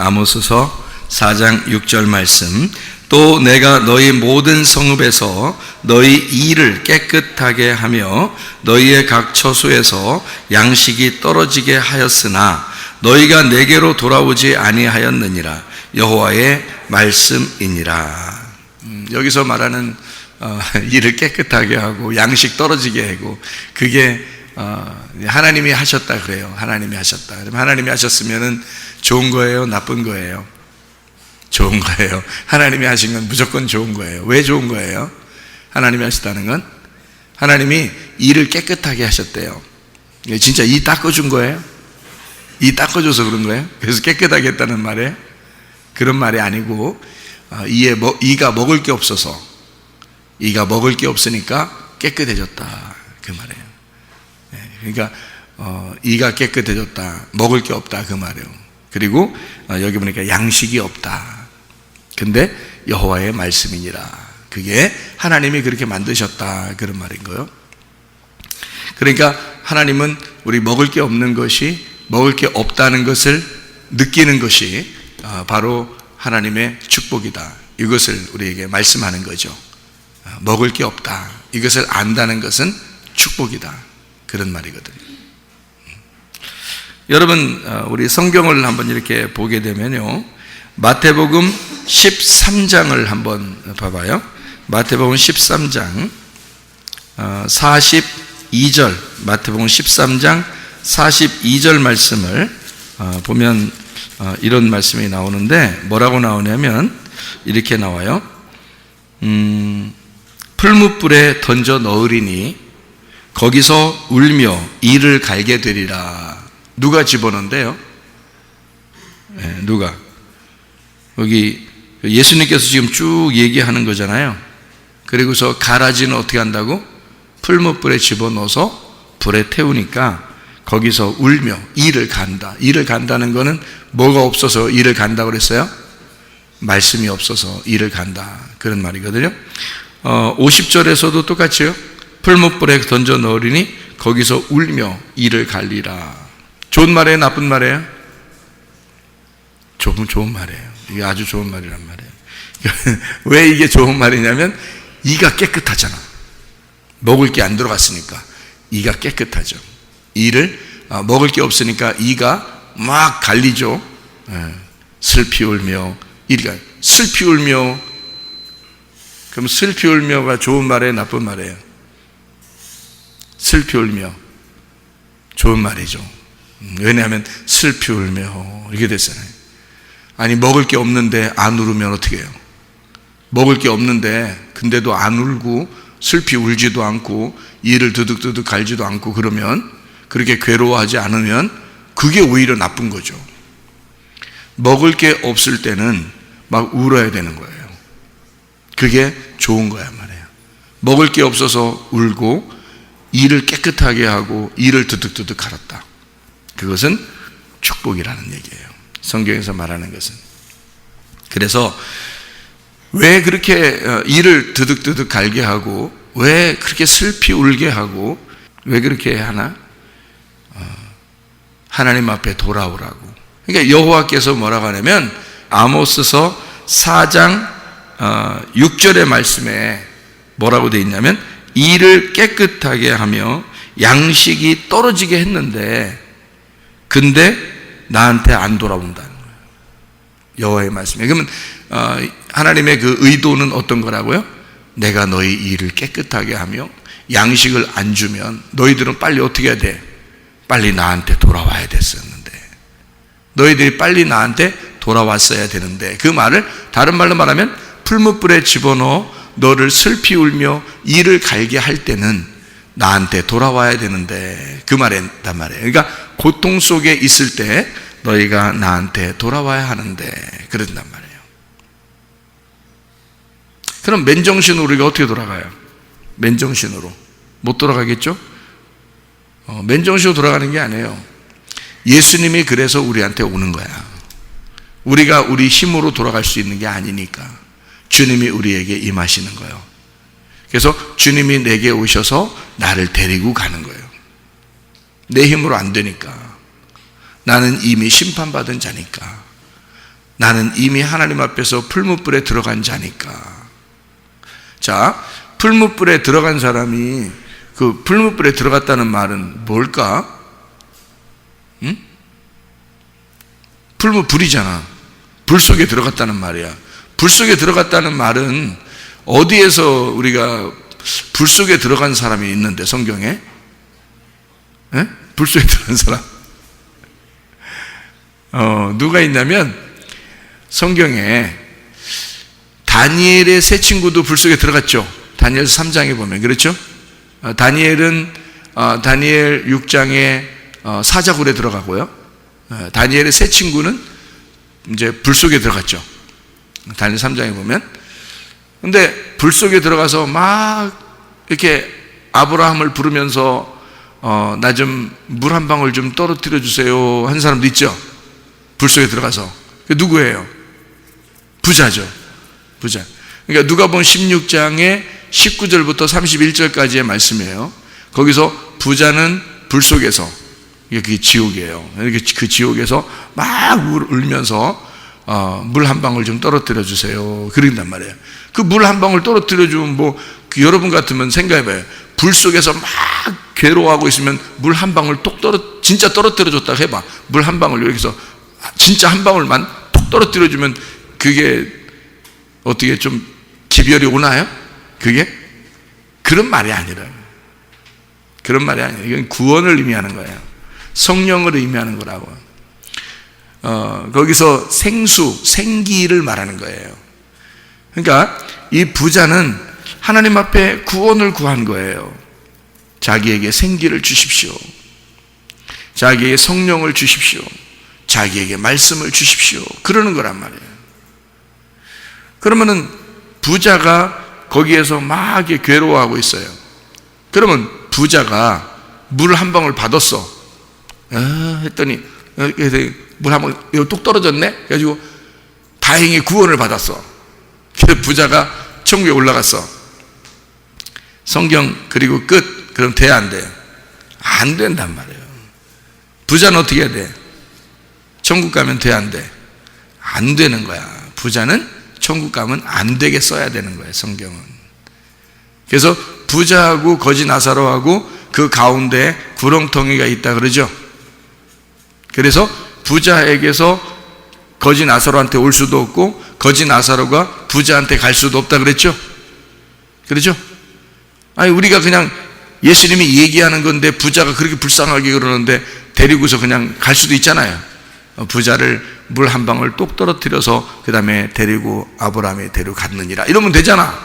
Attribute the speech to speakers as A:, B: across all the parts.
A: 아모스서 4장 6절 말씀. 또 내가 너희 모든 성읍에서 너희 이를 깨끗하게 하며 너희의 각 처소에서 양식이 떨어지게 하였으나 너희가 내게로 돌아오지 아니하였느니라. 여호와의 말씀이니라. 여기서 말하는 이를 깨끗하게 하고 양식 떨어지게 하고, 그게 하나님이 하셨다 그래요. 하나님이 하셨다. 그럼 하나님이 하셨으면은 좋은 거예요, 나쁜 거예요? 좋은 거예요. 하나님이 하신 건 무조건 좋은 거예요. 왜 좋은 거예요? 하나님이 하셨다는 건 하나님이 이를 깨끗하게 하셨대요. 진짜 이 닦아준 거예요? 이 닦아줘서 그런 거예요? 그래서 깨끗하게 했다는 말이에요? 그런 말이 아니고, 이가 먹을 게 없어서, 이가 먹을 게 없으니까 깨끗해졌다, 그 말이에요. 그러니까 이가 깨끗해졌다, 먹을 게 없다, 그 말이에요. 그리고 여기 보니까 양식이 없다. 근데 여호와의 말씀이니라. 그게 하나님이 그렇게 만드셨다, 그런 말인 거예요. 그러니까 하나님은 우리 먹을 게 없는 것이, 먹을 게 없다는 것을 느끼는 것이 바로 하나님의 축복이다, 이것을 우리에게 말씀하는 거죠. 먹을 게 없다, 이것을 안다는 것은 축복이다, 그런 말이거든요. 여러분, 우리 성경을 한번 이렇게 보게 되면요, 마태복음 13장을 한번 봐봐요. 마태복음 13장 42절, 마태복음 13장 42절 말씀을 보면 이런 말씀이 나오는데, 뭐라고 나오냐면 이렇게 나와요. 풀무불에 던져 넣으리니 거기서 울며 이를 갈게 되리라. 누가 집어넣는데요? 네, 누가? 여기 예수님께서 지금 쭉 얘기하는 거잖아요. 그리고서 가라지는 어떻게 한다고? 풀무불에 집어넣어서 불에 태우니까 거기서 울며 이를 간다. 이를 간다는 거는 뭐가 없어서 이를 간다고 그랬어요? 말씀이 없어서 이를 간다, 그런 말이거든요. 50절에서도 똑같이요. 풀무불에 던져 넣으리니 거기서 울며 이를 갈리라. 좋은 말이에요, 나쁜 말이에요? 좋은 말이에요. 이게 아주 좋은 말이란 말이에요. 왜 이게 좋은 말이냐면 이가 깨끗하잖아. 먹을 게 안 들어갔으니까 이가 깨끗하죠. 이를 먹을 게 없으니까 이가 막 갈리죠. 슬피 울며, 이가 슬피 울며. 그럼 슬피 울며가 좋은 말이에요, 나쁜 말이에요? 슬피 울며 좋은 말이죠. 왜냐하면 슬피 울며 이렇게 됐잖아요. 아니, 먹을 게 없는데 안 울으면 어떻게 해요? 먹을 게 없는데 근데도 안 울고 슬피 울지도 않고 이를 드득드득 갈지도 않고, 그러면, 그렇게 괴로워하지 않으면 그게 오히려 나쁜 거죠. 먹을 게 없을 때는 막 울어야 되는 거예요. 그게 좋은 거야 말이에요. 먹을 게 없어서 울고 이를 깨끗하게 하고 이를 드득드득 갈았다. 그것은 축복이라는 얘기예요, 성경에서 말하는 것은. 그래서 왜 그렇게 이를 드득드득 갈게 하고, 왜 그렇게 슬피 울게 하고, 왜 그렇게 하나? 하나님 앞에 돌아오라고. 그러니까 여호와께서 뭐라고 하냐면 아모스서 4장 6절의 말씀에 뭐라고 되어 있냐면 이를 깨끗하게 하며 양식이 떨어지게 했는데 근데 나한테 안 돌아온다는 거예요, 여호와의 말씀에. 그러면 하나님의 그 의도는 어떤 거라고요? 내가 너희 일을 깨끗하게 하며 양식을 안 주면 너희들은 빨리 어떻게 해야 돼? 빨리 나한테 돌아와야 됐었는데, 너희들이 빨리 나한테 돌아왔어야 되는데, 그 말을 다른 말로 말하면 풀무불에 집어넣어 너를 슬피 울며 이를 갈게 할 때는 나한테 돌아와야 되는데, 그 말이란 말이에요. 그러니까 고통 속에 있을 때 너희가 나한테 돌아와야 하는데 그런단 말이에요. 그럼 맨정신으로 우리가 어떻게 돌아가요? 맨정신으로 못 돌아가겠죠? 맨정신으로 돌아가는 게 아니에요. 예수님이 그래서 우리한테 오는 거야. 우리가 우리 힘으로 돌아갈 수 있는 게 아니니까 주님이 우리에게 임하시는 거예요. 그래서 주님이 내게 오셔서 나를 데리고 가는 거예요. 내 힘으로 안 되니까. 나는 이미 심판받은 자니까. 나는 이미 하나님 앞에서 풀무불에 들어간 자니까. 자, 풀무불에 들어간 사람이 그 풀무불에 들어갔다는 말은 뭘까? 응? 풀무불이잖아. 불 속에 들어갔다는 말이야. 불 속에 들어갔다는 말은 어디에서 우리가 불 속에 들어간 사람이 있는데, 성경에? 에? 불 속에 들어간 사람? 누가 있냐면 성경에 다니엘의 세 친구도 불 속에 들어갔죠. 다니엘 3장에 보면 그렇죠? 다니엘은 다니엘 6장에 사자굴에 들어가고요. 다니엘의 세 친구는 이제 불 속에 들어갔죠. 다니엘 3장에 보면. 근데 불 속에 들어가서 막 이렇게 아브라함을 부르면서 나 좀 물 한 방울 좀 떨어뜨려 주세요 한 사람도 있죠. 불 속에 들어가서. 누구예요? 부자죠. 부자. 그러니까 누가복음 16장의 19절부터 31절까지의 말씀이에요. 거기서 부자는 불 속에서, 그게 지옥이에요. 그 지옥에서 막 울면서 물 한 방울 좀 떨어뜨려 주세요 그런단 말이에요. 그 물 한 방울 떨어뜨려 주면 여러분 같으면 생각해봐요. 불 속에서 막 괴로워하고 있으면 물 한 방울 진짜 떨어뜨려 줬다 해봐. 물 한 방울 여기서 진짜 한 방울만 톡 떨어뜨려 주면 그게 어떻게 좀 기별이 오나요? 그게? 그런 말이 아니라. 그런 말이 아니에요. 이건 구원을 의미하는 거예요. 성령을 의미하는 거라고. 거기서 생기를 말하는 거예요. 그러니까 이 부자는 하나님 앞에 구원을 구한 거예요. 자기에게 생기를 주십시오. 자기에게 성령을 주십시오. 자기에게 말씀을 주십시오. 그러는 거란 말이에요. 그러면은 부자가 거기에서 막 괴로워하고 있어요. 그러면 부자가 물 한 방울 받았어. 했더니 물 한 방울 뚝 떨어졌네. 그래가지고 다행히 구원을 받았어. 그래서 부자가 천국에 올라갔어. 성경 그리고 끝. 그럼 돼, 안 돼? 안 된단 말이에요. 부자는 어떻게 해야 돼? 천국 가면 돼, 안 돼? 안 되는 거야. 부자는 천국 가면 안 되게 써야 되는 거예요, 성경은. 그래서 부자하고 거지 나사로하고 그 가운데 구렁텅이가 있다 그러죠. 그래서 부자에게서 거지 나사로한테 올 수도 없고 거지 나사로가 부자한테 갈 수도 없다 그랬죠. 그렇죠? 아니, 우리가 그냥 예수님이 얘기하는 건데 부자가 그렇게 불쌍하게 그러는데 데리고서 그냥 갈 수도 있잖아요. 부자를 물 한 방울 똑 떨어뜨려서 그 다음에 데리고 아브라함이 데려갔느니라 이러면 되잖아.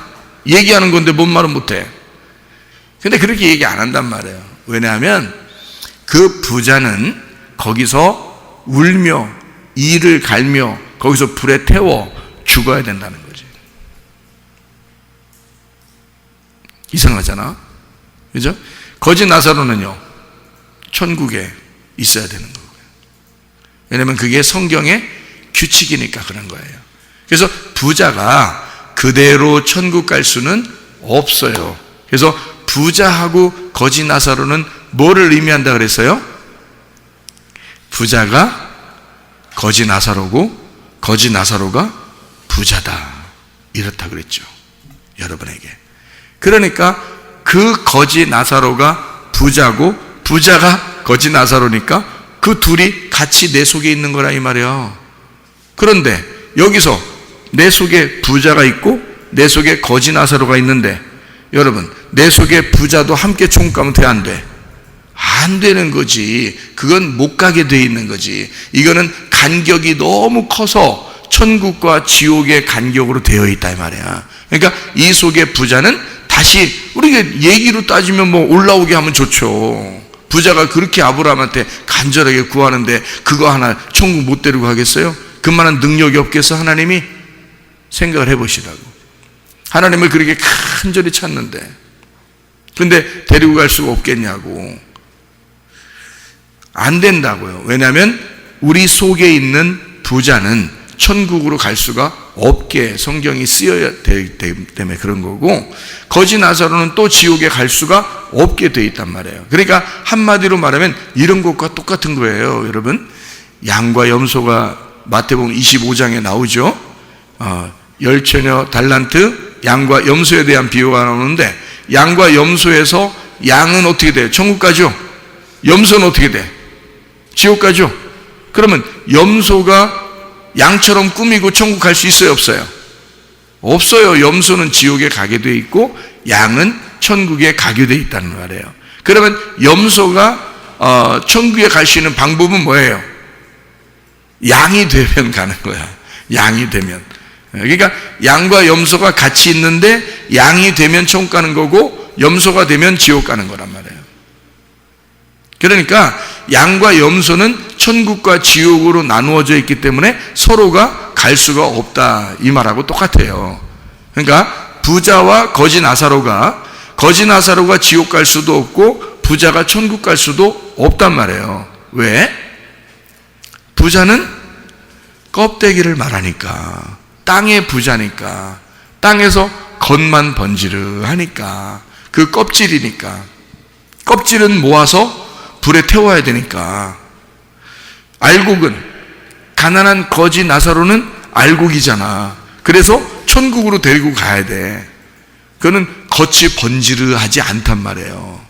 A: 얘기하는 건데 뭔 말은 못해. 근데 그렇게 얘기 안 한단 말이에요. 왜냐하면 그 부자는 거기서 울며 이를 갈며 거기서 불에 태워 죽어야 된다는 거지. 이상하잖아. 그죠? 거지 나사로는요 천국에 있어야 되는 거예요. 왜냐하면 그게 성경의 규칙이니까 그런 거예요. 그래서 부자가 그대로 천국 갈 수는 없어요. 그래서 부자하고 거지 나사로는 뭐를 의미한다 그랬어요? 부자가 거지 나사로고 거지 나사로가 부자다 이렇다 그랬죠. 여러분에게. 그러니까 그 거지 나사로가 부자고 부자가 거지 나사로니까 그 둘이 같이 내 속에 있는 거라 이 말이야. 그런데 여기서 내 속에 부자가 있고 내 속에 거지 나사로가 있는데 여러분 내 속에 부자도 함께 천국 가면 돼, 안 돼? 안 되는 거지. 그건 못 가게 돼 있는 거지. 이거는 간격이 너무 커서 천국과 지옥의 간격으로 되어 있다 이 말이야. 그러니까 이 속에 부자는 다시 우리가 얘기로 따지면 뭐 올라오게 하면 좋죠. 부자가 그렇게 아브라함한테 간절하게 구하는데 그거 하나 천국 못 데리고 가겠어요? 그만한 능력이 없겠어? 하나님이? 생각을 해보시라고. 하나님을 그렇게 간절히 찾는데 근데 데리고 갈 수가 없겠냐고. 안 된다고요. 왜냐하면 우리 속에 있는 부자는 천국으로 갈 수가 없게 성경이 쓰여야 되기 때문에 그런 거고 거지 나사로는 또 지옥에 갈 수가 없게 돼 있단 말이에요. 그러니까 한마디로 말하면 이런 것과 똑같은 거예요. 여러분, 양과 염소가 마태복음 25장에 나오죠. 열처녀 달란트, 양과 염소에 대한 비유가 나오는데, 양과 염소에서 양은 어떻게 돼요? 천국 가죠. 염소는 어떻게 돼? 지옥 가죠. 그러면 염소가 양처럼 꾸미고 천국 갈 수 있어요, 없어요? 없어요. 염소는 지옥에 가게 돼 있고 양은 천국에 가게 돼 있다는 말이에요. 그러면 염소가 천국에 갈 수 있는 방법은 뭐예요? 양이 되면 가는 거야. 양이 되면. 그러니까 양과 염소가 같이 있는데 양이 되면 천국 가는 거고 염소가 되면 지옥 가는 거란 말이에요. 그러니까 양과 염소는 천국과 지옥으로 나누어져 있기 때문에 서로가 갈 수가 없다, 이 말하고 똑같아요. 그러니까 부자와 거지 나사로가 지옥 갈 수도 없고 부자가 천국 갈 수도 없단 말이에요. 왜? 부자는 껍데기를 말하니까, 땅의 부자니까, 땅에서 겉만 번지르하니까, 그 껍질이니까, 껍질은 모아서 불에 태워야 되니까. 알곡은, 가난한 거지 나사로는 알곡이잖아. 그래서 천국으로 데리고 가야 돼. 그거는 겉이 번지르하지 않단 말이에요.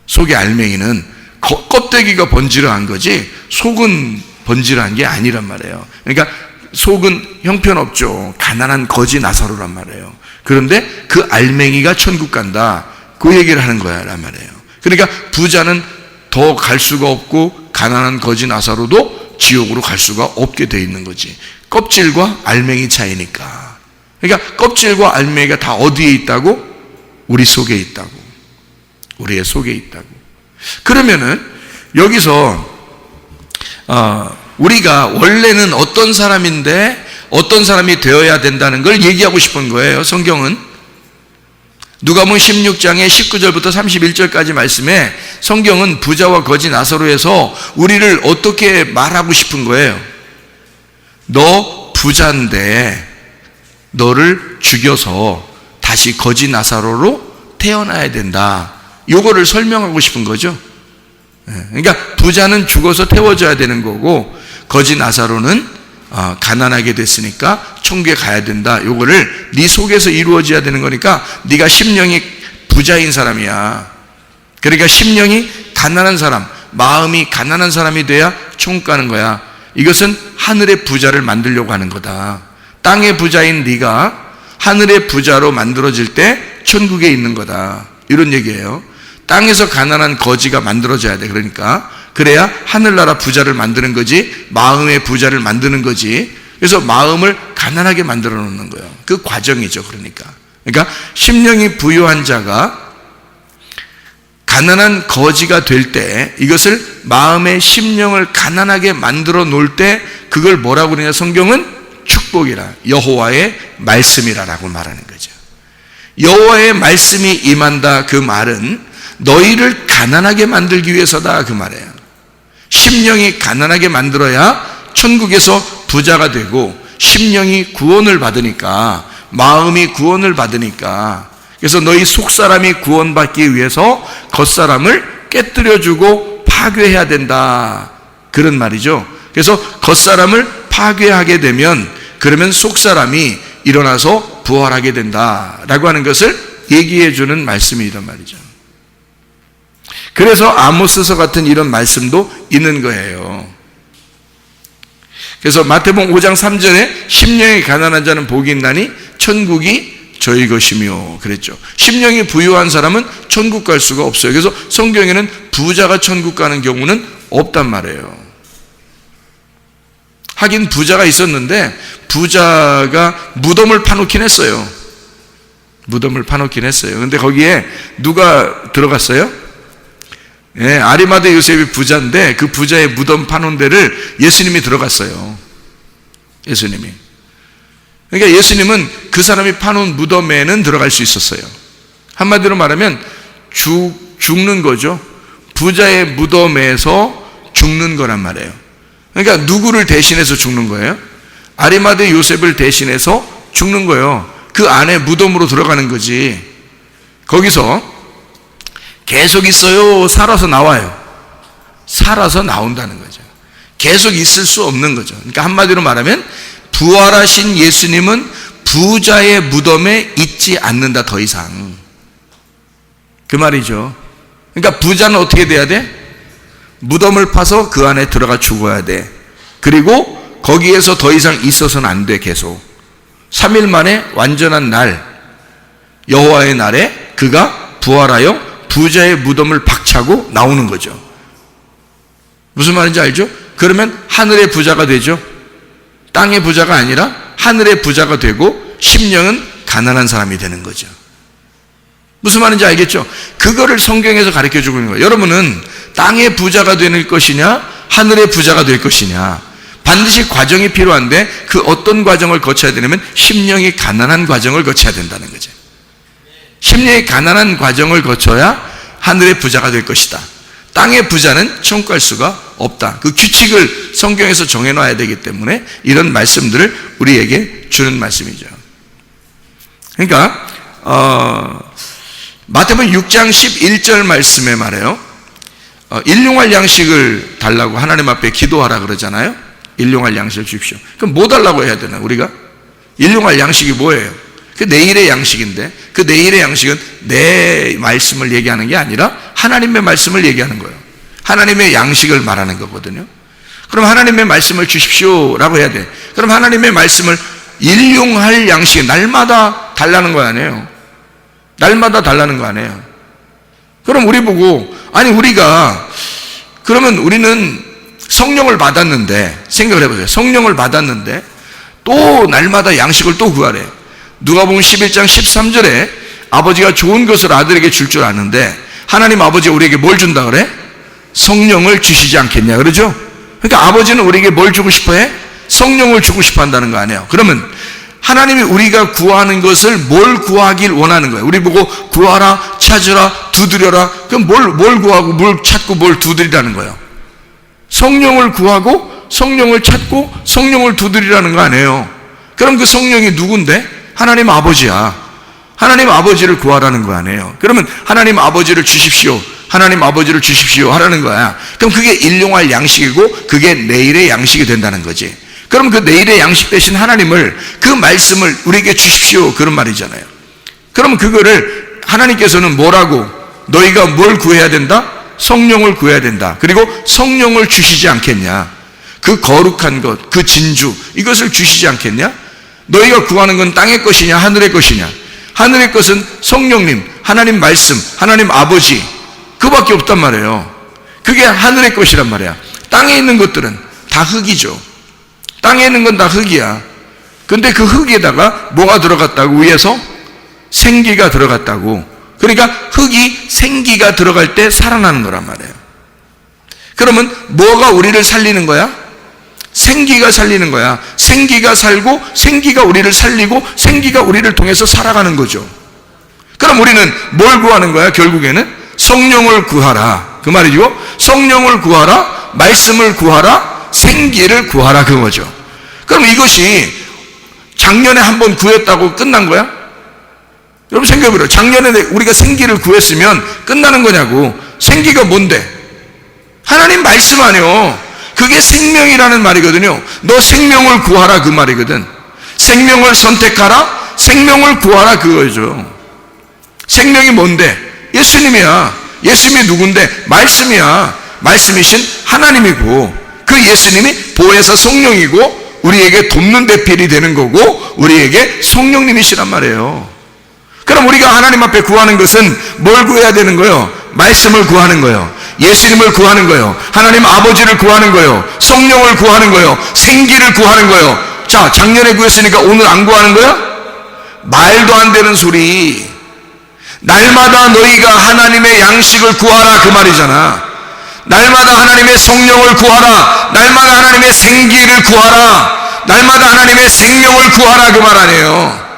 A: 속의 알맹이는 껍데기가 번지르한 거지 속은 번지르한 게 아니란 말이에요. 그러니까 속은 형편없죠. 가난한 거지 나사로란 말이에요. 그런데 그 알맹이가 천국 간다, 그 얘기를 하는 거야 란 말이에요. 그러니까 부자는 더 갈 수가 없고 가난한 거지 나사로도 지옥으로 갈 수가 없게 돼 있는 거지. 껍질과 알맹이 차이니까. 그러니까 껍질과 알맹이가 다 어디에 있다고? 우리 속에 있다고. 우리의 속에 있다고. 그러면은 여기서 우리가 원래는 어떤 사람인데 어떤 사람이 되어야 된다는 걸 얘기하고 싶은 거예요. 성경은 누가복음 16장의 19절부터 31절까지 말씀에 성경은 부자와 거지 나사로에서 우리를 어떻게 말하고 싶은 거예요? 너 부자인데 너를 죽여서 다시 거지 나사로로 태어나야 된다, 요거를 설명하고 싶은 거죠. 그러니까 부자는 죽어서 태워져야 되는 거고 거지 나사로는 가난하게 됐으니까 천국에 가야 된다, 요거를 네 속에서 이루어져야 되는 거니까 네가 심령이 부자인 사람이야. 그러니까 심령이 가난한 사람, 마음이 가난한 사람이 돼야 천국 가는 거야. 이것은 하늘의 부자를 만들려고 하는 거다. 땅의 부자인 네가 하늘의 부자로 만들어질 때 천국에 있는 거다, 이런 얘기예요. 땅에서 가난한 거지가 만들어져야 돼. 그러니까 그래야 하늘나라 부자를 만드는 거지, 마음의 부자를 만드는 거지. 그래서 마음을 가난하게 만들어 놓는 거예요. 그 과정이죠. 그러니까 심령이 부유한 자가 가난한 거지가 될 때, 이것을 마음의 심령을 가난하게 만들어 놓을 때 그걸 뭐라고 그러냐, 성경은 축복이라, 여호와의 말씀이라라고 말하는 거죠. 여호와의 말씀이 임한다, 그 말은 너희를 가난하게 만들기 위해서다, 그 말이에요. 심령이 가난하게 만들어야 천국에서 부자가 되고, 심령이 구원을 받으니까, 마음이 구원을 받으니까, 그래서 너희 속사람이 구원받기 위해서 겉사람을 깨뜨려주고 파괴해야 된다, 그런 말이죠. 그래서 겉사람을 파괴하게 되면 그러면 속사람이 일어나서 부활하게 된다라고 하는 것을 얘기해 주는 말씀이란 말이죠. 그래서 아모스서 같은 이런 말씀도 있는 거예요. 그래서 마태복음 5장 3절에 심령이 가난한 자는 복이 있나니 천국이 저희 것이며 그랬죠. 심령이 부유한 사람은 천국 갈 수가 없어요. 그래서 성경에는 부자가 천국 가는 경우는 없단 말이에요. 하긴 부자가 있었는데 부자가 무덤을 파놓긴 했어요. 무덤을 파놓긴 했어요. 근데 거기에 누가 들어갔어요? 아리마대 요셉이 부자인데 그 부자의 무덤 파놓은 데를 예수님이 들어갔어요. 예수님이. 그러니까 예수님은 그 사람이 파놓은 무덤에는 들어갈 수 있었어요. 한마디로 말하면 죽는 거죠. 부자의 무덤에서 죽는 거란 말이에요. 그러니까 누구를 대신해서 죽는 거예요? 아리마대 요셉을 대신해서 죽는 거예요. 그 안에 무덤으로 들어가는 거지. 거기서 계속 있어요? 살아서 나와요? 살아서 나온다는 거죠. 계속 있을 수 없는 거죠. 그러니까 한마디로 말하면 부활하신 예수님은 부자의 무덤에 있지 않는다, 더 이상. 그 말이죠. 그러니까 부자는 어떻게 돼야 돼? 무덤을 파서 그 안에 들어가 죽어야 돼. 그리고 거기에서 더 이상 있어서는 안 돼. 계속 3일 만에 완전한 날, 여호와의 날에 그가 부활하여 부자의 무덤을 박차고 나오는 거죠. 무슨 말인지 알죠? 그러면 하늘의 부자가 되죠. 땅의 부자가 아니라 하늘의 부자가 되고 심령은 가난한 사람이 되는 거죠. 무슨 말인지 알겠죠? 그거를 성경에서 가르쳐주고 있는 거예요. 여러분은 땅의 부자가 되는 것이냐 하늘의 부자가 될 것이냐, 반드시 과정이 필요한데 그 어떤 과정을 거쳐야 되냐면 심령이 가난한 과정을 거쳐야 된다는 거죠. 심령이 가난한 과정을 거쳐야 하늘의 부자가 될 것이다. 땅의 부자는 천국 갈 수가 없다. 그 규칙을 성경에서 정해놔야 되기 때문에 이런 말씀들을 우리에게 주는 말씀이죠. 그러니까 마태복음 6장 11절 말씀에 말해요. 일용할 양식을 달라고 하나님 앞에 기도하라 그러잖아요. 일용할 양식을 주십시오. 그럼 뭐 달라고 해야 되나 우리가? 일용할 양식이 뭐예요? 그 내일의 양식인데, 그 내일의 양식은 내 말씀을 얘기하는 게 아니라 하나님의 말씀을 얘기하는 거예요. 하나님의 양식을 말하는 거거든요. 그럼 하나님의 말씀을 주십시오라고 해야 돼. 그럼 하나님의 말씀을 일용할 양식, 날마다 달라는 거 아니에요. 날마다 달라는 거 아니에요. 그럼 우리 보고, 아니 우리가 그러면 우리는 성령을 받았는데, 생각을 해보세요. 성령을 받았는데 또 날마다 양식을 또 구하래. 누가복음 11장 13절에 아버지가 좋은 것을 아들에게 줄 줄 아는데 하나님 아버지가 우리에게 뭘 준다 그래? 성령을 주시지 않겠냐 그러죠? 그러니까 아버지는 우리에게 뭘 주고 싶어 해? 성령을 주고 싶어 한다는 거 아니에요. 그러면 하나님이 우리가 구하는 것을 뭘 구하길 원하는 거예요. 우리 보고 구하라, 찾으라, 두드려라. 그럼 뭘 구하고 뭘 찾고 뭘 두드리라는 거예요. 성령을 구하고 성령을 찾고 성령을 두드리라는 거 아니에요. 그럼 그 성령이 누군데? 하나님 아버지야. 하나님 아버지를 구하라는 거 아니에요. 그러면 하나님 아버지를 주십시오, 하나님 아버지를 주십시오 하라는 거야. 그럼 그게 일용할 양식이고 그게 내일의 양식이 된다는 거지. 그럼 그 내일의 양식 대신 하나님을, 그 말씀을 우리에게 주십시오 그런 말이잖아요. 그럼 그거를 하나님께서는 뭐라고? 너희가 뭘 구해야 된다? 성령을 구해야 된다. 그리고 성령을 주시지 않겠냐? 그 거룩한 것, 그 진주, 이것을 주시지 않겠냐? 너희가 구하는 건 땅의 것이냐 하늘의 것이냐? 하늘의 것은 성령님, 하나님 말씀, 하나님 아버지, 그밖에 없단 말이에요. 그게 하늘의 것이란 말이야. 땅에 있는 것들은 다 흙이죠. 땅에 있는 건 다 흙이야. 근데 그 흙에다가 뭐가 들어갔다고? 위에서 생기가 들어갔다고. 그러니까 흙이 생기가 들어갈 때 살아나는 거란 말이에요. 그러면 뭐가 우리를 살리는 거야? 생기가 살리는 거야. 생기가 살고 생기가 우리를 살리고 생기가 우리를 통해서 살아가는 거죠. 그럼 우리는 뭘 구하는 거야? 결국에는 성령을 구하라 그 말이죠. 성령을 구하라, 말씀을 구하라, 생기를 구하라 그거죠. 그럼 이것이 작년에 한번 구했다고 끝난 거야? 여러분 생각해보세요. 작년에 우리가 생기를 구했으면 끝나는 거냐고. 생기가 뭔데? 하나님 말씀 아니요. 그게 생명이라는 말이거든요. 너 생명을 구하라 그 말이거든. 생명을 선택하라, 생명을 구하라 그거죠. 생명이 뭔데? 예수님이야. 예수님이 누군데? 말씀이야. 말씀이신 하나님이고 그 예수님이 보혜사 성령이고 우리에게 돕는 대필이 되는 거고 우리에게 성령님이시란 말이에요. 그럼 우리가 하나님 앞에 구하는 것은 뭘 구해야 되는 거예요? 말씀을 구하는 거예요. 예수님을 구하는 거예요. 하나님 아버지를 구하는 거예요. 성령을 구하는 거예요. 생기를 구하는 거예요. 자, 작년에 구했으니까 오늘 안 구하는 거야? 말도 안 되는 소리. 날마다 너희가 하나님의 양식을 구하라 그 말이잖아. 날마다 하나님의 성령을 구하라, 날마다 하나님의 생기를 구하라, 날마다 하나님의 생명을 구하라 그 말 아니에요.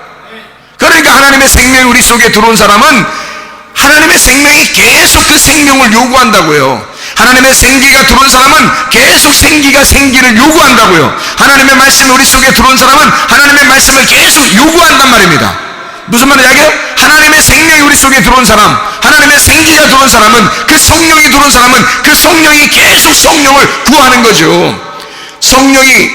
A: 그러니까 하나님의 생명이 우리 속에 들어온 사람은 하나님의 생명이 계속 그 생명을 요구한다고요. 하나님의 생기가 들어온 사람은 계속 생기를 요구한다고요. 하나님의 말씀이 우리 속에 들어온 사람은 하나님의 말씀을 계속 요구한단 말입니다. 무슨 말인지 알게요? 하나님의 생명이 우리 속에 들어온 사람, 하나님의 생기가 들어온 사람은, 그 성령이 들어온 사람은 그 성령이 계속 성령을 구하는 거죠. 성령이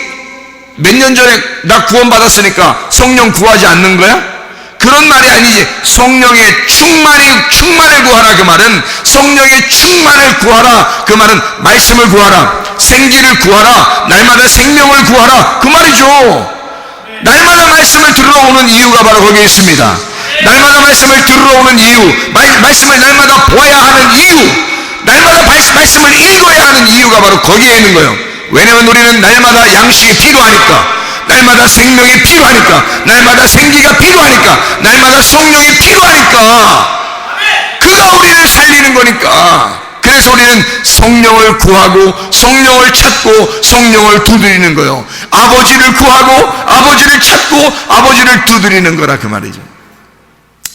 A: 몇 년 전에 나 구원받았으니까 성령 구하지 않는 거야? 그런 말이 아니지. 성령의 충만을 구하라. 그 말은 성령의 충만을 구하라. 그 말은 말씀을 구하라, 생기를 구하라, 날마다 생명을 구하라, 그 말이죠. 날마다 말씀을 들으러 오는 이유가 바로 거기에 있습니다. 날마다 말씀을 들으러 오는 이유, 말씀을 날마다 보아야 하는 이유, 날마다 말씀을 읽어야 하는 이유가 바로 거기에 있는 거예요. 왜냐하면 우리는 날마다 양식이 필요하니까, 날마다 생명이 필요하니까, 날마다 생기가 필요하니까, 날마다 성령이 필요하니까, 그가 우리를 살리는 거니까. 그래서 우리는 성령을 구하고 성령을 찾고 성령을 두드리는 거예요. 아버지를 구하고 아버지를 찾고 아버지를 두드리는 거라, 그 말이죠.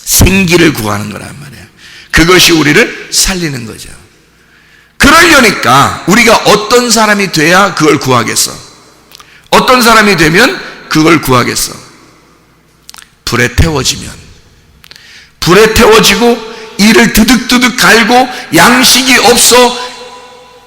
A: 생기를 구하는 거란 말이에요. 그것이 우리를 살리는 거죠. 그러려니까 우리가 어떤 사람이 돼야 그걸 구하겠어? 어떤 사람이 되면 그걸 구하겠어? 불에 태워지면, 불에 태워지고 이를 두둑두둑 갈고 양식이 없어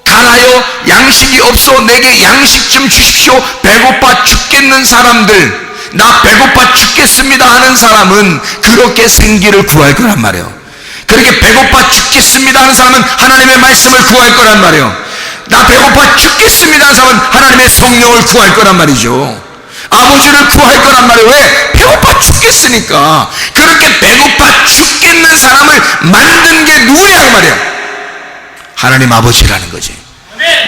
A: 갈아요, 양식이 없어 내게 양식 좀 주십시오, 배고파 죽겠는 사람들, 나 배고파 죽겠습니다 하는 사람은 그렇게 생기를 구할 거란 말이에요. 그렇게 배고파 죽겠습니다 하는 사람은 하나님의 말씀을 구할 거란 말이에요. 나 배고파 죽겠습니다 하는 사람은 하나님의 성령을 구할 거란 말이죠. 아버지를 구할 거란 말이에요. 왜? 배고파 죽겠으니까. 그렇게 배고파 죽겠는 사람을 만든 게 누구냐 그 말이에요. 하나님 아버지라는 거지.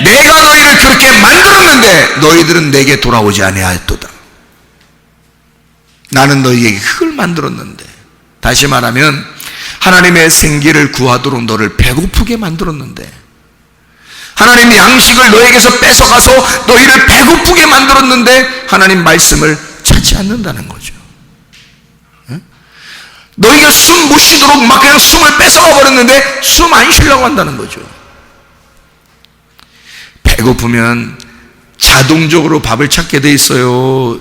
A: 내가 너희를 그렇게 만들었는데 너희들은 내게 돌아오지 아니하였도다. 나는 너희에게 그걸 만들었는데. 다시 말하면 하나님의 생기를 구하도록 너를 배고프게 만들었는데, 하나님 양식을 너에게서 뺏어가서 너희를 배고프게 만들었는데 하나님 말씀을 찾지 않는다는 거죠. 너희가 숨 못 쉬도록 막 그냥 숨을 뺏어가 버렸는데 숨 안 쉬려고 한다는 거죠. 배고프면 자동적으로 밥을 찾게 돼 있어요?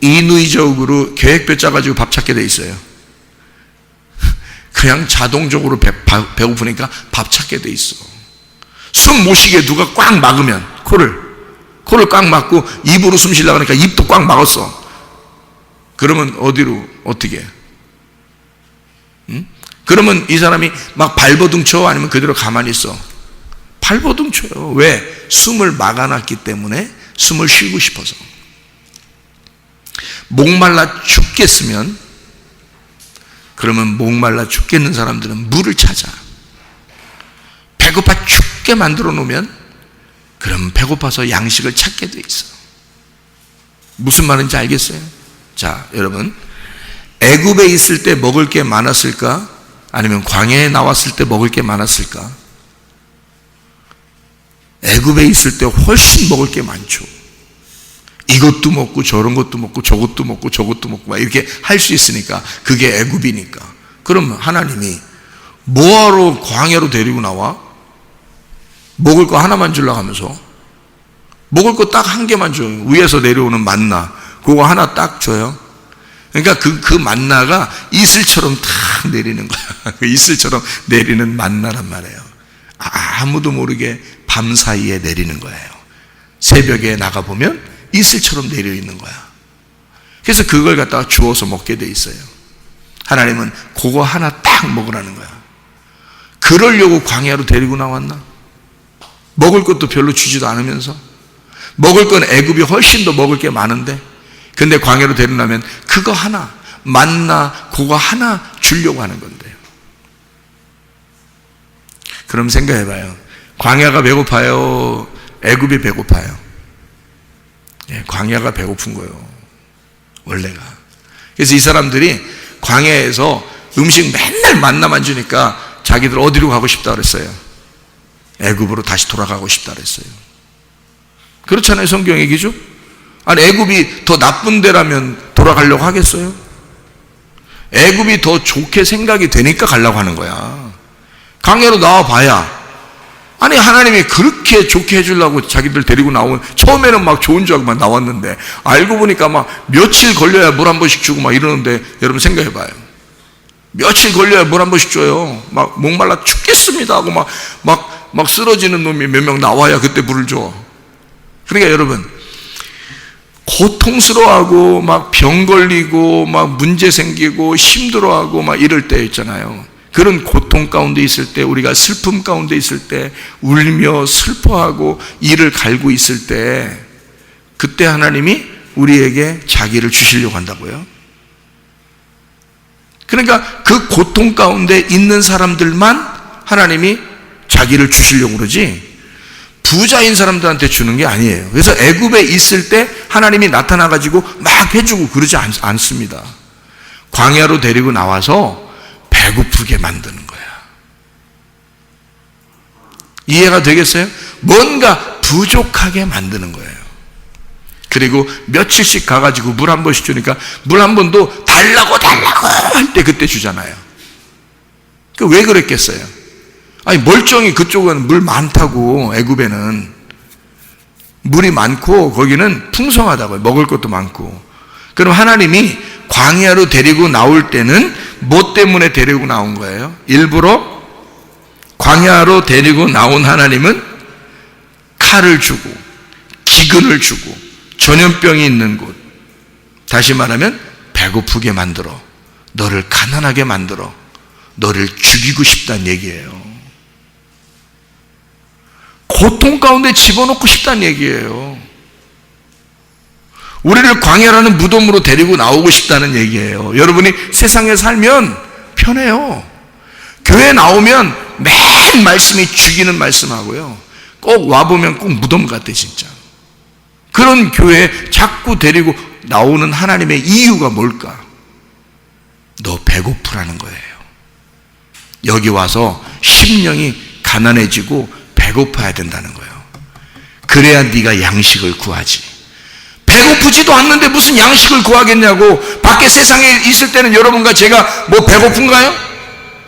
A: 인위적으로 계획표 짜가지고 밥 찾게 돼 있어요? 그냥 자동적으로 배고프니까 밥 찾게 돼 있어. 숨 못 쉬게 누가 꽉 막으면, 코를 꽉 막고 입으로 숨 쉬려고 하니까 입도 꽉 막았어. 그러면 어떻게 해? 그러면 이 사람이 막 발버둥 쳐? 아니면 그대로 가만히 있어? 발버둥 쳐요. 왜? 숨을 막아놨기 때문에, 숨을 쉬고 싶어서. 목말라 죽겠으면, 그러면 목말라 죽겠는 사람들은 물을 찾아. 배고파 죽게 만들어 놓으면 그럼 배고파서 양식을 찾게 돼 있어. 무슨 말인지 알겠어요? 자, 여러분, 애굽에 있을 때 먹을 게 많았을까? 아니면 광야에 나왔을 때 먹을 게 많았을까? 애굽에 있을 때 훨씬 먹을 게 많죠. 이것도 먹고 저런 것도 먹고 저것도 먹고 저것도 먹고 막 이렇게 할 수 있으니까. 그게 애굽이니까. 그럼 하나님이 뭐하러 광야로 데리고 나와? 먹을 거 하나만 주려고 하면서. 먹을 거 딱 한 개만 줘요. 위에서 내려오는 만나, 그거 하나 딱 줘요. 그러니까 그 만나가 이슬처럼 탁 내리는 거야. 그 이슬처럼 내리는 만나란 말이에요. 아무도 모르게 밤 사이에 내리는 거예요. 새벽에 나가보면 이슬처럼 내려 있는 거야. 그래서 그걸 갖다가 주워서 먹게 돼 있어요. 하나님은 그거 하나 딱 먹으라는 거야. 그러려고 광야로 데리고 나왔나? 먹을 것도 별로 주지도 않으면서. 먹을 건 애굽이 훨씬 더 먹을 게 많은데, 근데 광야로 데리고 나면 그거 하나, 만나 그거 하나 주려고 하는 건데요. 그럼 생각해봐요. 광야가 배고파요? 애굽이 배고파요? 광야가 배고픈 거예요, 원래가. 그래서 이 사람들이 광야에서 음식 맨날 만나만 주니까 자기들 어디로 가고 싶다 그랬어요? 애굽으로 다시 돌아가고 싶다 그랬어요. 그렇잖아요, 성경 얘기죠? 아니, 애굽이 더 나쁜 데라면 돌아가려고 하겠어요? 애굽이 더 좋게 생각이 되니까 가려고 하는 거야. 광야로 나와봐야, 아니 하나님이 그렇게 좋게 해주려고 자기들 데리고 나온, 처음에는 막 좋은 줄 알고 막 나왔는데 알고 보니까 막 며칠 걸려야 물 한 번씩 주고 막 이러는데, 여러분 생각해봐요. 며칠 걸려야 물 한 번씩 줘요. 막 목말라 죽겠습니다 하고 막 쓰러지는 놈이 몇 명 나와야 그때 물을 줘. 그러니까 여러분, 고통스러워하고 막 병 걸리고 막 문제 생기고 힘들어하고 막 이럴 때 있잖아요. 그런 고통 가운데 있을 때, 우리가 슬픔 가운데 있을 때, 울며 슬퍼하고 이를 갈고 있을 때, 그때 하나님이 우리에게 자기를 주시려고 한다고요. 그러니까 그 고통 가운데 있는 사람들만 하나님이 자기를 주시려고 그러지, 부자인 사람들한테 주는 게 아니에요. 그래서 애굽에 있을 때 하나님이 나타나가지고 막 해주고 그러지 않습니다. 광야로 데리고 나와서 배고프게 만드는 거야. 이해가 되겠어요? 뭔가 부족하게 만드는 거예요. 그리고 며칠씩 가가지고 물 한 번씩 주니까 물 한 번도 달라고 할 때 그때 주잖아요. 왜 그랬겠어요? 아니, 멀쩡히 그쪽은 물 많다고. 애굽에는 물이 많고 거기는 풍성하다고요. 먹을 것도 많고. 그럼 하나님이 광야로 데리고 나올 때는 뭐 때문에 데리고 나온 거예요? 일부러 광야로 데리고 나온 하나님은 칼을 주고 기근을 주고 전염병이 있는 곳, 다시 말하면 배고프게 만들어, 너를 가난하게 만들어, 너를 죽이고 싶다는 얘기예요. 고통 가운데 집어넣고 싶다는 얘기예요. 우리를 광야라는 무덤으로 데리고 나오고 싶다는 얘기예요. 여러분이 세상에 살면 편해요. 교회 나오면 맨 말씀이 죽이는 말씀하고요, 꼭 와보면 꼭 무덤 같아 진짜. 그런 교회에 자꾸 데리고 나오는 하나님의 이유가 뭘까? 너 배고프라는 거예요. 여기 와서 심령이 가난해지고 배고파야 된다는 거예요. 그래야 네가 양식을 구하지. 배고프지도 않는데 무슨 양식을 구하겠냐고. 밖에 세상에 있을 때는 여러분과 제가 뭐 배고픈가요?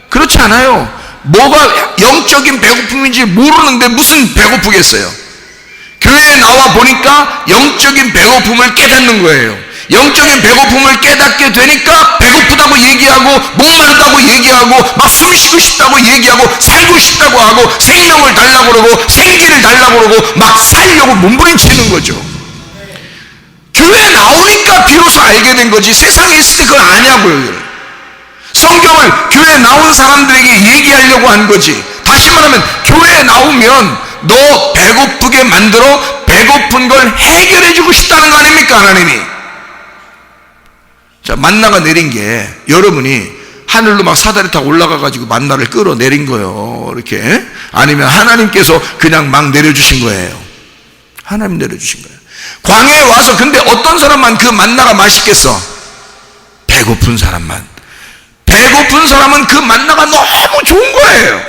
A: 그렇지 않아요. 뭐가 영적인 배고픔인지 모르는데 무슨 배고프겠어요? 교회에 나와 보니까 영적인 배고픔을 깨닫는 거예요. 영적인 배고픔을 깨닫게 되니까 배고프다고 얘기하고 목마르다고 얘기하고 막 숨 쉬고 싶다고 얘기하고 살고 싶다고 하고 생명을 달라고 그러고 생기를 달라고 그러고 막 살려고 몸부림치는 거죠. 교회에 나오니까 비로소 알게 된 거지, 세상에 있을 때 그걸 아냐고요. 성경을 교회에 나온 사람들에게 얘기하려고 한 거지. 다시 말하면 교회에 나오면 너 배고프게 만들어 배고픈 걸 해결해 주고 싶다는 거 아닙니까, 하나님이? 자, 만나가 내린 게 여러분이 하늘로 막 사다리 타고 올라가가지고 만나를 끌어내린 거예요. 이렇게. 아니면 하나님께서 그냥 막 내려주신 거예요. 하나님 내려주신 거예요. 광야에 와서 근데 어떤 사람만 그 만나가 맛있겠어? 배고픈 사람만. 배고픈 사람은 그 만나가 너무 좋은 거예요.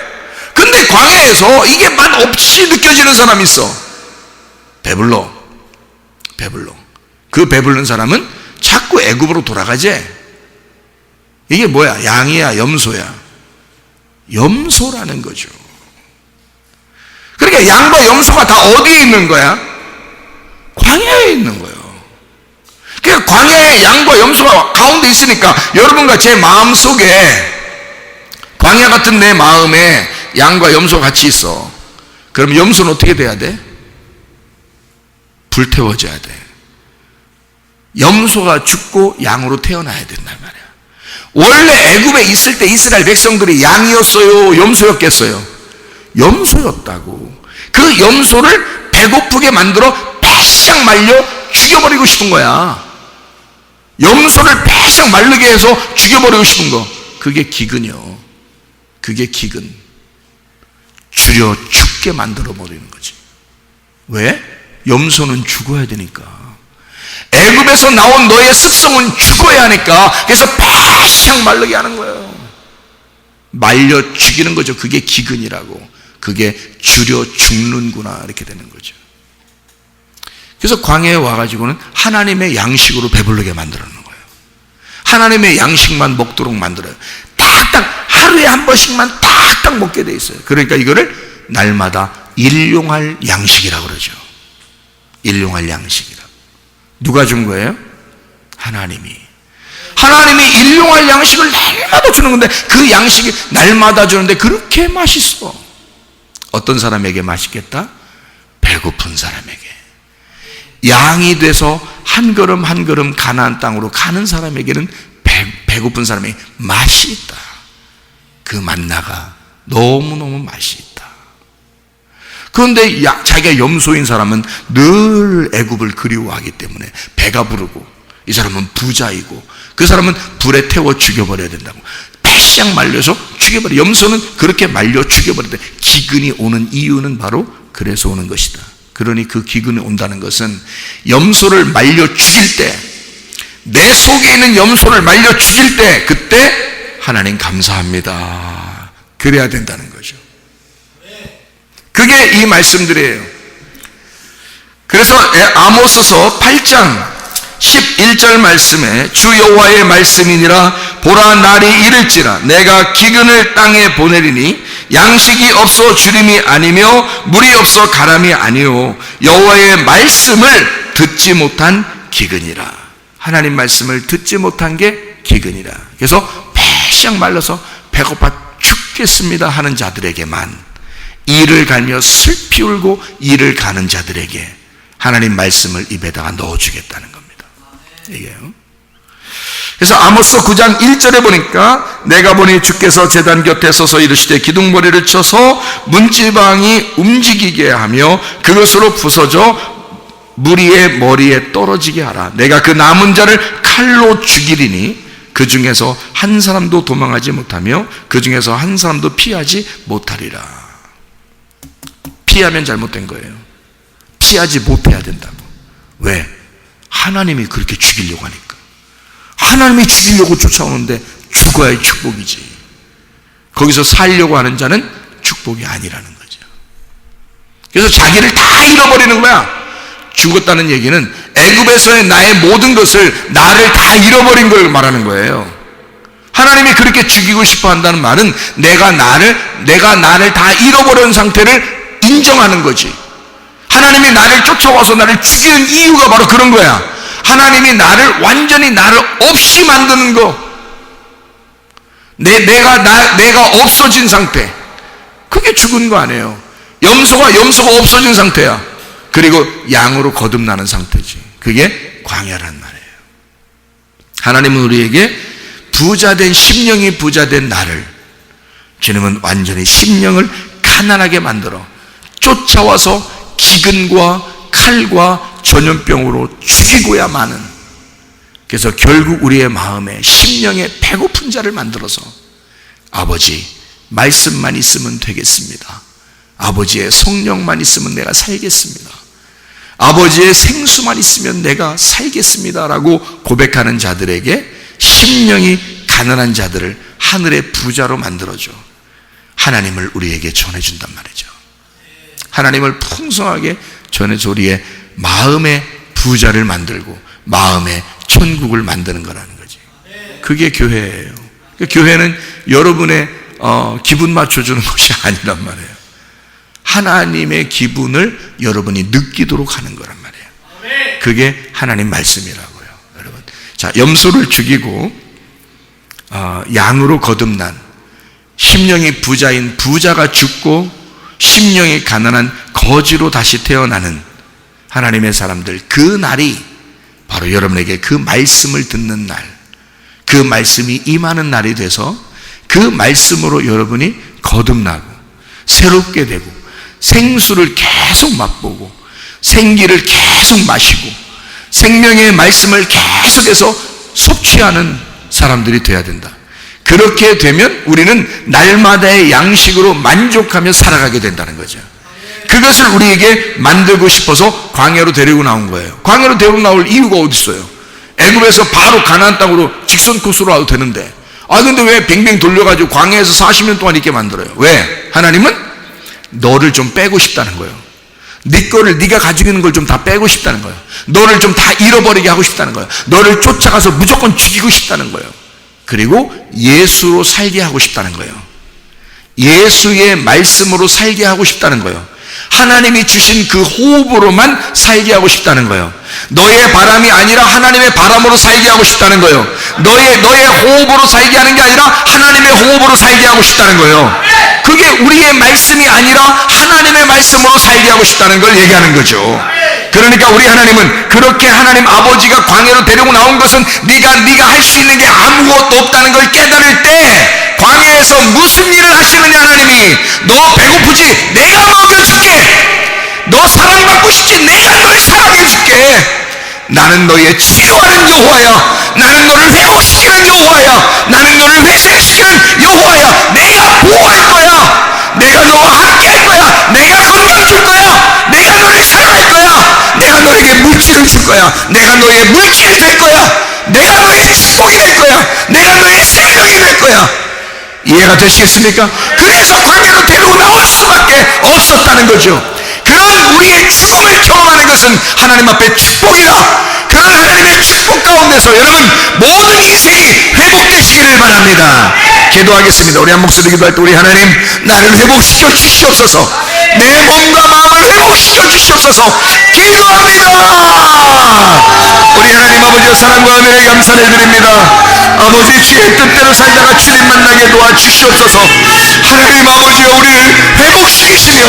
A: 근데 광야에서 이게 맛 없이 느껴지는 사람이 있어. 배불러. 그 배부른 사람은 자꾸 애굽으로 돌아가지. 이게 뭐야? 양이야, 염소야? 염소라는 거죠. 그러니까 양과 염소가 다 어디에 있는 거야? 광야에 있는 거예요. 그러니까 광야에 양과 염소가 가운데 있으니까 여러분과 제 마음 속에, 광야 같은 내 마음에 양과 염소가 같이 있어. 그럼 염소는 어떻게 돼야 돼? 불태워져야 돼. 염소가 죽고 양으로 태어나야 된단 말이야. 원래 애굽에 있을 때 이스라엘 백성들이 양이었어요, 염소였겠어요? 염소였다고. 그 염소를 배고프게 만들어 빼싹 말려 죽여버리고 싶은 거야. 염소를 빼싹 마르게 해서 죽여버리고 싶은 거, 그게 기근이요. 그게 기근. 줄여 죽게 만들어 버리는 거지. 왜? 염소는 죽어야 되니까. 애굽에서 나온 너의 습성은 죽어야 하니까. 그래서 바싹 마르게 하는 거예요. 말려 죽이는 거죠. 그게 기근이라고. 그게 줄여 죽는구나, 이렇게 되는 거죠. 그래서 광야에 와가지고는 하나님의 양식으로 배부르게 만들어놓는 거예요. 하나님의 양식만 먹도록 만들어요. 딱딱 하루에 한 번씩만 딱딱 먹게 돼 있어요. 그러니까 이거를 날마다 일용할 양식이라고 그러죠. 일용할 양식이라. 누가 준 거예요? 하나님이. 하나님이 일용할 양식을 날마다 주는 건데, 그 양식이 날마다 주는데 그렇게 맛있어. 어떤 사람에게 맛있겠다? 배고픈 사람에게. 양이 돼서 한 걸음 한 걸음 가나안 땅으로 가는 사람에게는 배고픈 사람에게 맛이 있다. 그 만나가 너무너무 맛이 있다. 그런데 자기가 염소인 사람은 늘 애굽을 그리워하기 때문에 배가 부르고, 이 사람은 부자이고, 그 사람은 불에 태워 죽여버려야 된다고 패시앙 말려서 죽여버려. 염소는 그렇게 말려 죽여버린다. 기근이 오는 이유는 바로 그래서 오는 것이다. 그러니 그 기근이 온다는 것은 염소를 말려 죽일 때, 내 속에 있는 염소를 말려 죽일 때, 그때 하나님 감사합니다. 그래야 된다는 거죠. 그게 이 말씀들이에요. 그래서 아모스서 8장 11절 말씀에 주 여호와의 말씀이니라. 보라, 날이 이를지라 내가 기근을 땅에 보내리니 양식이 없어 주림이 아니며 물이 없어 가람이 아니요 여호와의 말씀을 듣지 못한 기근이라. 하나님 말씀을 듣지 못한 게 기근이라. 그래서 배시작 말라서 배고파 죽겠습니다 하는 자들에게만, 이를 갈며 슬피 울고 이를 가는 자들에게 하나님 말씀을 입에다가 넣어주겠다는 겁니다. 이게요. 그래서 아모스 9장 1절에 보니까 내가 보니 주께서 제단 곁에 서서 이르시되 기둥머리를 쳐서 문지방이 움직이게 하며 그것으로 부서져 무리의 머리에 떨어지게 하라. 내가 그 남은 자를 칼로 죽이리니 그 중에서 한 사람도 도망하지 못하며 그 중에서 한 사람도 피하지 못하리라. 피하면 잘못된 거예요. 피하지 못해야 된다고. 왜? 하나님이 그렇게 죽이려고 하니까. 하나님이 죽이려고 쫓아오는데 죽어야 축복이지. 거기서 살려고 하는 자는 축복이 아니라는 거죠. 그래서 자기를 다 잃어버리는 거야. 죽었다는 얘기는 애굽에서의 나의 모든 것을, 나를 다 잃어버린 걸 말하는 거예요. 하나님이 그렇게 죽이고 싶어 한다는 말은 내가 나를 다 잃어버린 상태를 인정하는 거지. 하나님이 나를 쫓아와서 나를 죽이는 이유가 바로 그런 거야. 하나님이 완전히 나를 없이 만드는 거. 내가 없어진 상태. 그게 죽은 거 아니에요. 염소가 없어진 상태야. 그리고 양으로 거듭나는 상태지. 그게 광야란 말이에요. 하나님은 우리에게 부자된, 심령이 부자된 나를, 주님은 완전히 심령을 가난하게 만들어 쫓아와서 기근과 칼과 전염병으로 죽이고야 마는, 그래서 결국 우리의 마음에 심령에 배고픈 자를 만들어서 아버지 말씀만 있으면 되겠습니다. 아버지의 성령만 있으면 내가 살겠습니다. 아버지의 생수만 있으면 내가 살겠습니다 라고 고백하는 자들에게, 심령이 가난한 자들을 하늘의 부자로 만들어줘 하나님을 우리에게 전해준단 말이죠. 하나님을 풍성하게 전해서 우리의 마음의 부자를 만들고 마음의 천국을 만드는 거라는 거지. 그게 교회예요. 교회는 여러분의 기분 맞춰주는 것이 아니란 말이에요. 하나님의 기분을 여러분이 느끼도록 하는 거란 말이에요. 그게 하나님 말씀이라고요, 여러분. 자, 염소를 죽이고 양으로 거듭난 심령이 부자인 부자가 죽고 심령이 가난한 거지로 다시 태어나는 하나님의 사람들, 그 날이 바로 여러분에게 그 말씀을 듣는 날, 그 말씀이 임하는 날이 돼서 그 말씀으로 여러분이 거듭나고 새롭게 되고 생수를 계속 맛보고 생기를 계속 마시고 생명의 말씀을 계속해서 섭취하는 사람들이 돼야 된다. 그렇게 되면 우리는 날마다의 양식으로 만족하며 살아가게 된다는 거죠. 그것을 우리에게 만들고 싶어서 광야로 데리고 나온 거예요. 광야로 데리고 나올 이유가 어디 있어요? 애굽에서 바로 가나안 땅으로 직선 코스로 와도 되는데, 근데 왜 뱅뱅 돌려가지고 광야에서 40년 동안 있게 만들어요? 왜? 하나님은 너를 좀 빼고 싶다는 거예요. 네 거를, 네가 가지고 있는 걸 좀 다 빼고 싶다는 거예요. 너를 좀 다 잃어버리게 하고 싶다는 거예요. 너를 쫓아가서 무조건 죽이고 싶다는 거예요. 그리고 예수로 살게 하고 싶다는 거예요. 예수의 말씀으로 살게 하고 싶다는 거예요. 하나님이 주신 그 호흡으로만 살게 하고 싶다는 거예요. 너의 바람이 아니라 하나님의 바람으로 살게 하고 싶다는 거예요. 너의 호흡으로 살게 하는 게 아니라 하나님의 호흡으로 살게 하고 싶다는 거예요. 그게 우리의 말씀이 아니라 하나님의 말씀으로 살게 하고 싶다는 걸 얘기하는 거죠. 그러니까 우리 하나님은 그렇게 하나님 아버지가 광야로 데리고 나온 것은 네가 할 수 있는 게 아무것도 없다는 걸 깨달을 때 광야에서 무슨 일을 하시느냐. 하나님이 너 배고프지? 내가 먹여줄게. 너 사랑받고 싶지? 내가 널 사랑해줄게. 나는 너의 치료하는 여호와야. 나는 너를 회복시키는 여호와야. 나는 너를 회생시키는 여호와야. 내가 보호할 거야. 내가 너와 함께 할 거야. 내가 건강 줄 거야. 내가 너를 사랑할 거야. 내가 너에게 물질을 줄 거야. 내가 너의 물질이 될 거야. 내가 너의 축복이 될 거야. 내가 너의 생명이 될 거야. 이해가 되시겠습니까? 그래서 광야로 데리고 나올 수밖에 없었다는 거죠. 그런 우리의 죽음을 경험하는 것은 하나님 앞에 축복이다. 그런 하나님의 축복 가운데서 여러분 모든 인생이 회복되시기를 바랍니다. 기도하겠습니다. 우리 한 목소리 기도할 때 우리 하나님 나를 회복시켜 주시옵소서. 내 몸과 마음을 회복시켜 주시옵소서. 기도합니다. 우리 하나님 아버지의 사랑과 은혜에 감사를 드립니다. 아버지 주의 뜻대로 살다가 주님 만나게 도와주시옵소서. 하나님 아버지여 우리를 회복시키시며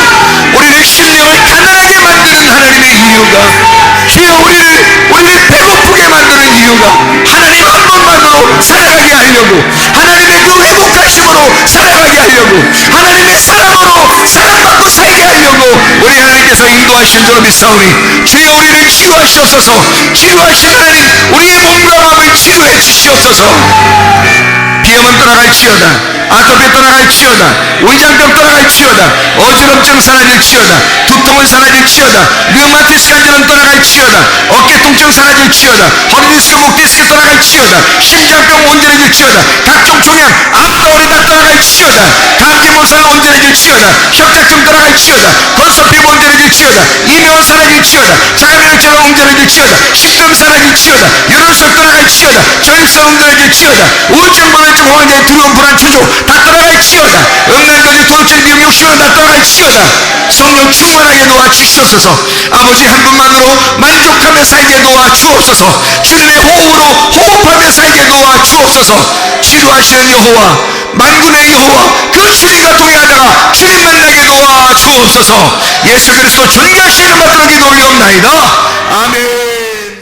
A: 우리의 심령을 가난하게 만드는 하나님의 이유가 주여 우리를 배고프게 만드는 이유가 하나님 한 분만으로 살아가게 하려고 하나님의 그 회복하심으로 살아가게 하려고 하나님의 사랑으로 사랑받고 살게 하려고 우리 하나님께서 인도하신 줄 믿사오니 주여 우리를 치유하시옵소서. 치유하신 하나님 우리의 몸과 마음을 치유해 주시옵소서. 비염은 떠나갈지어다. 아토피 떠나갈지어다. 위장병 떠나갈지어다. 어지럼증 사라질지어다. 두통은 사라질지어다. 류마티스 관절은 떠나갈지어다. 어깨 통증 사라질지어다. 허리디스크 목디스크 떠나갈지어다. 심장병 온전해질지어다. 각종 종양 앞다리가 떠나갈지어다. 감기몰살 온전해질지어다. 협착증 떠나갈지어다. 건선피부 온전해질지어다. 이명은 사라질지어다. 자가면역제가 온전해질지어다. 식금 사라질지어다. 유혈석 떠나갈지어다. 저혈성 온전해질지어다. 우울증 불안증 호환자의 두려움 불안 초조 다 떠나갈지어다. 음란거짓 도둑질 미움 욕심은 다 떠나갈지어다. 성령 충만하게 도와주시옵소서. 아버지 한 분만으로 만족하며 살게 도와주옵소서. 주님의 호흡으로 호흡하며 살게 도와주옵소서. 치료하시는 여호와 만군의 여호와 그 주님과 동행하다가 주님 만나게 도와주옵소서. 예수 그리스도 존귀하신 이름 받들어 기도 올리옵나이다. 아멘.